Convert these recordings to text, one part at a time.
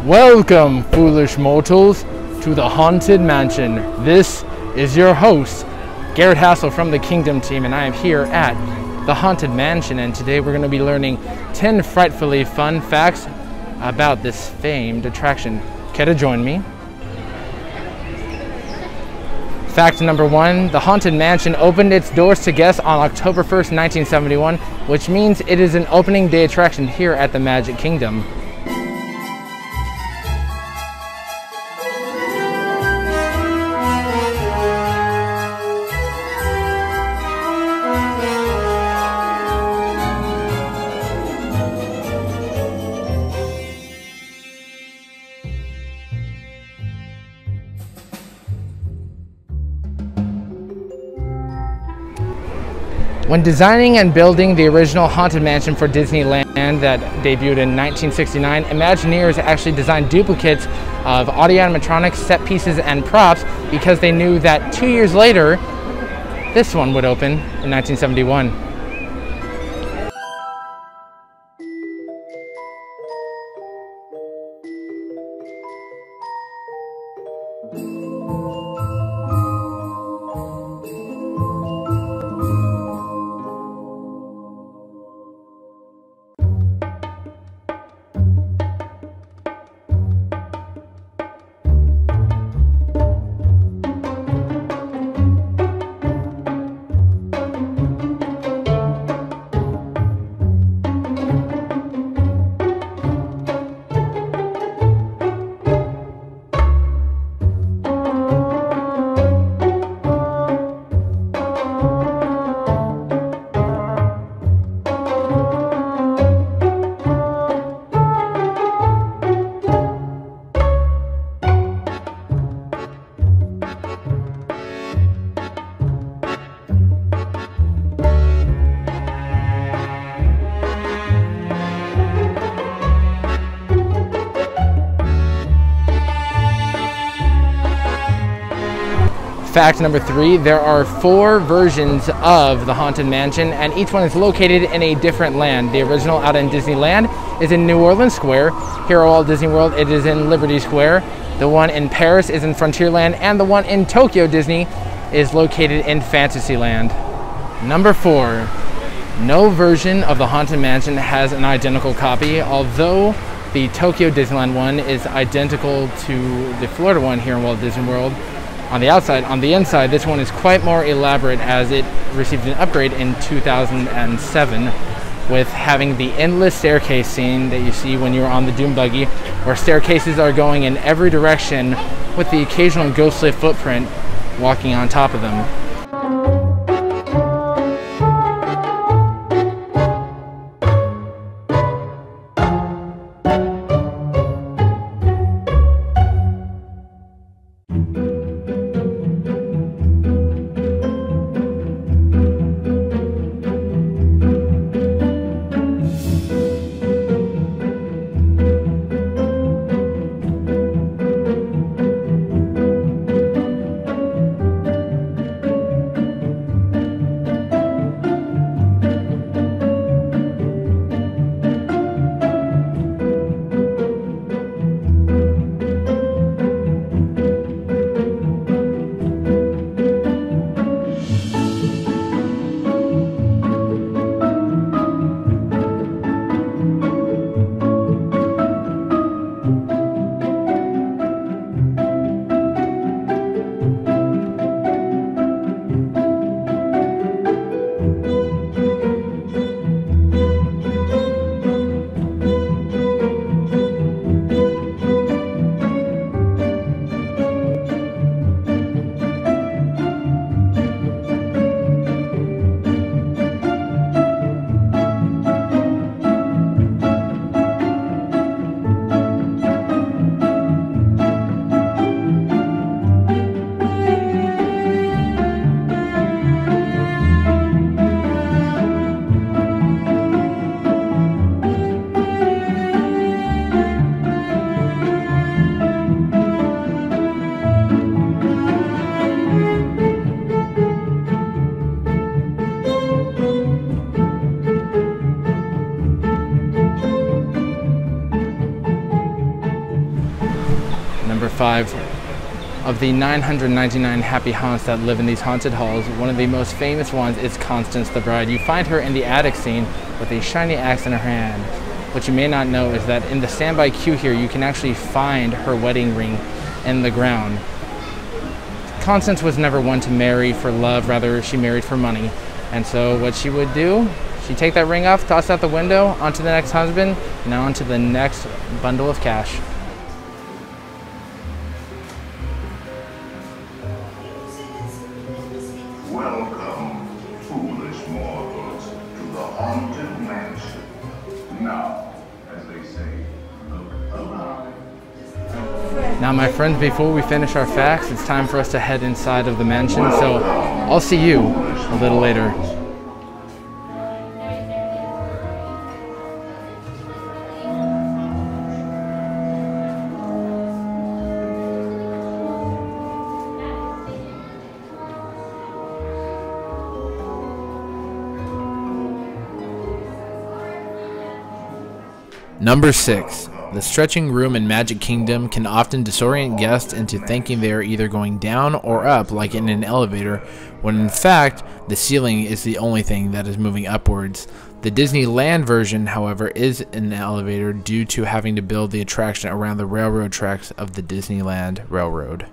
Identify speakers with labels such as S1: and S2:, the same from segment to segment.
S1: Welcome, foolish mortals, to the Haunted Mansion. This is your host, Gared Hassel from the Kingdom team, and I am here at the Haunted Mansion, and today we're going to be learning 10 frightfully fun facts about this famed attraction. Care to join me? Fact number 1, the Haunted Mansion opened its doors to guests on October 1st, 1971, which means it is an opening day attraction here at the Magic Kingdom. When designing and building the original Haunted Mansion for Disneyland that debuted in 1969, Imagineers actually designed duplicates of audio animatronics, set pieces, and props because they knew that 2 years later, this one would open in 1971. Fact number 3, there are 4 versions of the Haunted Mansion, and each one is located in a different land. The original out in Disneyland is in New Orleans Square. Here at Walt Disney World, it is in Liberty Square. The one in Paris is in Frontierland, and the one in Tokyo Disney is located in Fantasyland. Number 4, no version of the Haunted Mansion has an identical copy, although the Tokyo Disneyland one is identical to the Florida one here in Walt Disney World. On the outside, on the inside, this one is quite more elaborate as it received an upgrade in 2007 with having the endless staircase scene that you see when you're on the Doom Buggy, where staircases are going in every direction with the occasional ghostly footprint walking on top of them. 5 of the 999 happy haunts that live in these haunted halls. One of the most famous ones is Constance the Bride. You find her in the attic scene with a shiny axe in her hand. What you may not know is that in the standby queue here, you can actually find her wedding ring in the ground. Constance was never one to marry for love, rather she married for money. And so what she would do, she'd take that ring off, toss it out the window, onto the next husband, and onto the next bundle of cash.
S2: Welcome, foolish mortals, to the Haunted Mansion. Now, as they say, look alive.
S1: Now, my friends, before we finish our facts, it's time for us to head inside of the mansion, so I'll see you a little later.
S3: Number 6. The stretching room in Magic Kingdom can often disorient guests into thinking they are either going down or up like in an elevator, when in fact the ceiling is the only thing that is moving upwards. The Disneyland version, however, is an elevator due to having to build the attraction around the railroad tracks of the Disneyland Railroad.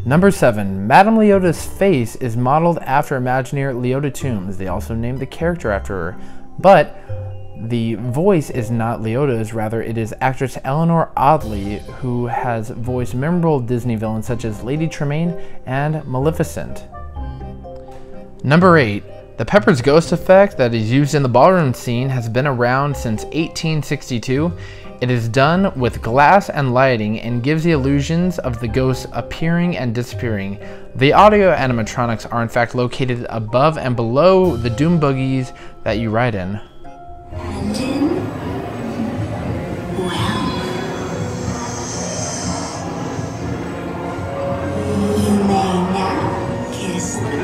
S1: Number 7. Madame Leota's face is modeled after Imagineer Leota Toombs. They also named the character after her. But the voice is not Leota's, rather it is actress Eleanor Audley, who has voiced memorable Disney villains such as Lady Tremaine and Maleficent. Number 8. The Pepper's ghost effect that is used in the ballroom scene has been around since 1862. It is done with glass and lighting and gives the illusions of the ghosts appearing and disappearing. The audio animatronics are in fact located above and below the Doom Buggies that you ride in.
S4: And in? Well, you may now kiss the bride.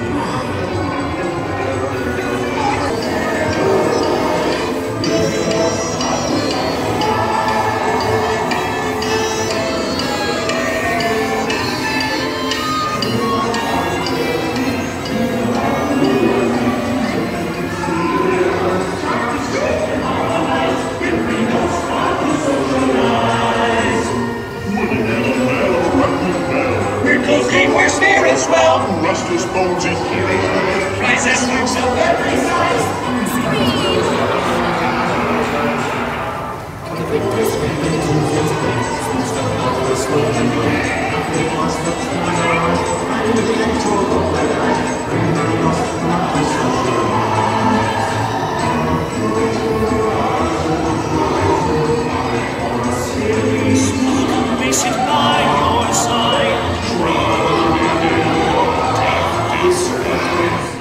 S2: Rust his bones in here.
S4: Princess looks of every size.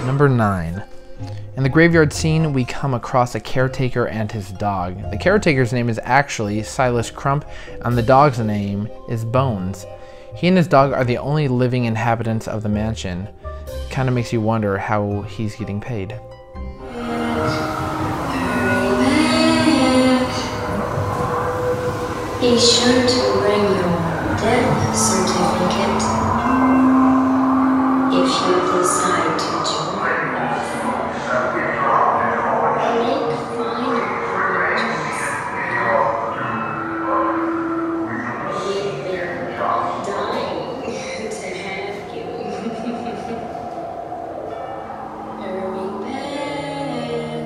S1: Number 9. In the graveyard scene, we come across a caretaker and his dog. The caretaker's name is actually Silas Crump, and the dog's name is Bones. He and his dog are the only living inhabitants of the mansion. Kind of makes you wonder how he's getting paid.
S4: Be sure to bring your death certificate if you decide to join. Make fine arrangements. We've been dying to have you. Hurry back.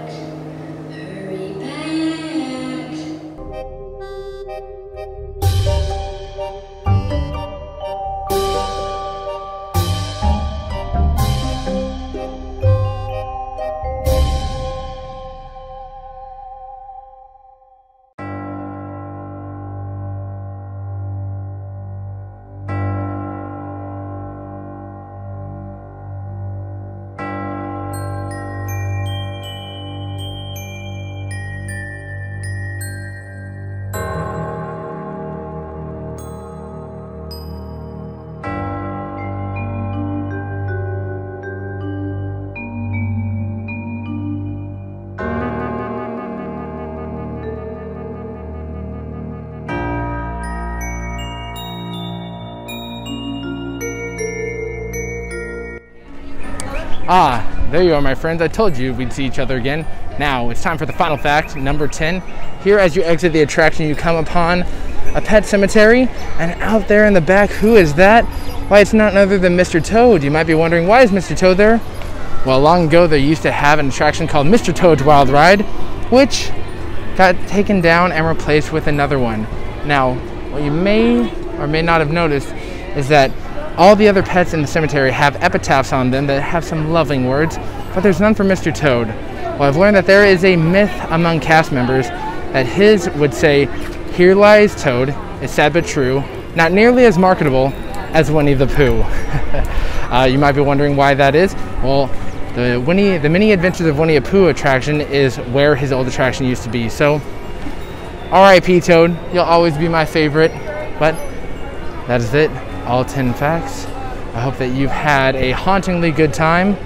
S1: Ah, there you are, my friends. I told you we'd see each other again. Now, it's time for the final fact, number 10. Here, as you exit the attraction, you come upon a pet cemetery, and out there in the back, who is that? Why, it's none other than Mr. Toad. You might be wondering, why is Mr. Toad there? Well, long ago, they used to have an attraction called Mr. Toad's Wild Ride, which got taken down and replaced with another one. Now, what you may or may not have noticed is that all the other pets in the cemetery have epitaphs on them that have some loving words, but there's none for Mr. Toad. Well, I've learned that there is a myth among cast members that his would say, "Here lies Toad, it's sad but true, not nearly as marketable as Winnie the Pooh." You might be wondering why that is. Well, the Mini Adventures of Winnie the Pooh attraction is where his old attraction used to be. So, R.I.P. Toad, you'll always be my favorite. But that is it, all 10 facts. I hope that you've had a hauntingly good time.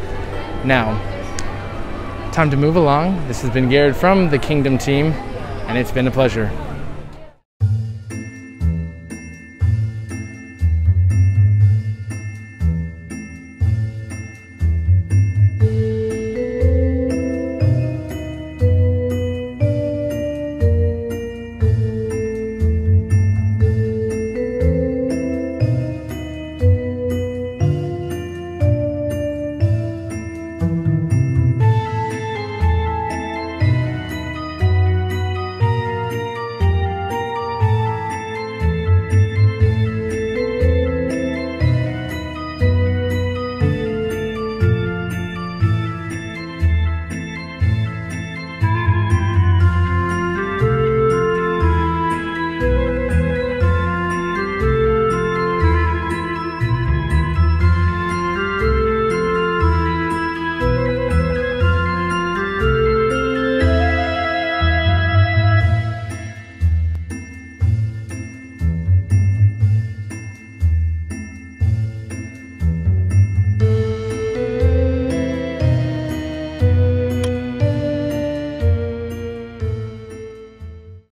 S1: Now, time to move along. This has been Gared from the Kingdom team, and it's been a pleasure.